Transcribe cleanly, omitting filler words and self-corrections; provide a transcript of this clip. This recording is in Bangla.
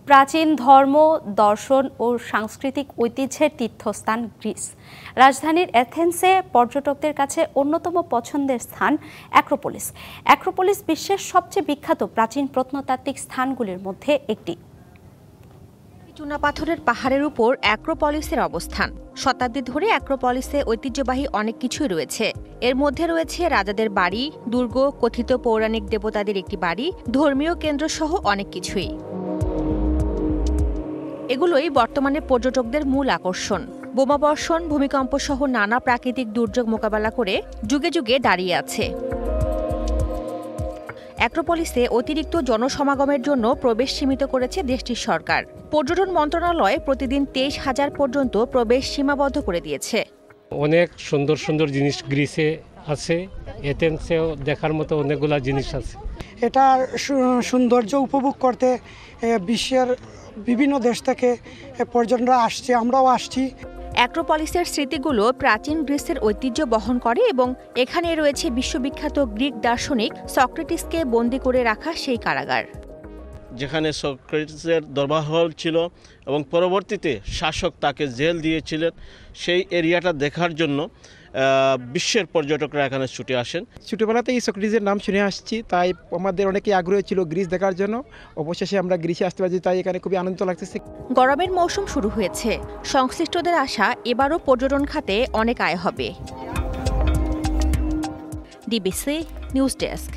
প্রাচীন ধর্ম, দর্শন ও সাংস্কৃতিক ঐতিহ্যের তীর্থস্থান গ্রিস। রাজধানীর অ্যাথেন্সে পর্যটকদের কাছে অন্যতম পছন্দের স্থান অ্যাক্রোপোলিস। অ্যাক্রোপোলিস বিশ্বের সবচেয়ে বিখ্যাত প্রাচীন প্রত্নতাত্ত্বিক স্থানগুলির মধ্যে একটি। চুনাপাথরের পাহাড়ের উপর অ্যাক্রোপলিসের অবস্থান। শতাব্দী ধরে অ্যাক্রোপলিসে ঐতিহ্যবাহী অনেক কিছুই রয়েছে। এর মধ্যে রয়েছে রাজাদের বাড়ি, দুর্গ, কথিত পৌরাণিক দেবতাদের একটি বাড়ি, ধর্মীয় কেন্দ্র সহ অনেক কিছুই। এগুলোই বর্তমানে পর্যটকদের মূল আকর্ষণ। বোমাবর্ষণ, ভূমিকম্প সহ নানা প্রাকৃতিক দুর্যোগ মোকাবেলা করে যুগে যুগে দাঁড়িয়ে আছে। অ্যাক্রোপলিসে অতিরিক্ত জনসমাগমের জন্য প্রবেশ সীমিত করেছে দেশটির সরকার। পর্যটন মন্ত্রণালয় প্রতিদিন 23,000 পর্যন্ত প্রবেশ সীমাবদ্ধ করে দিয়েছে। অনেক সুন্দর সুন্দর জিনিস গ্রিসে আছে, এথেন্সেও দেখার মতো অনেকগুলা জিনিস আছে। এটার সৌন্দর্য উপভোগ করতে বিশ্বের বিভিন্ন দেশ থেকে পর্যটকরা আসছে, আমরাও আসছি। অ্যাক্রোপলিসের স্মৃতিগুলো প্রাচীন গ্রিসের ঐতিহ্য বহন করে এবং এখানে রয়েছে বিশ্ববিখ্যাত গ্রিক দার্শনিক সক্রেটিসকে বন্দী করে রাখা সেই কারাগার, যেখানে সক্রেটিসের দরবার হল ছিল এবং পরবর্তীতে শাসক তাকে জেল দিয়েছিলেন। সেই এরিয়াটা দেখার জন্য বিশ্বের পর্যটকরা এখানে ছুটে আসেন। ছোটোবেলাতেই সক্রেটিসের নাম শুনে আসছি, তাই আমাদের অনেকেই আগ্রহ ছিল গ্রিস দেখার জন্য। অবশেষে আমরা গ্রিসে আসতে পারছি, তাই এখানে খুবই আনন্দ লাগতেছে। গরমের মৌসুম শুরু হয়েছে। সংশ্লিষ্টদের আশা এবারও পর্যটন খাতে অনেক আয় হবে। DBC news desk.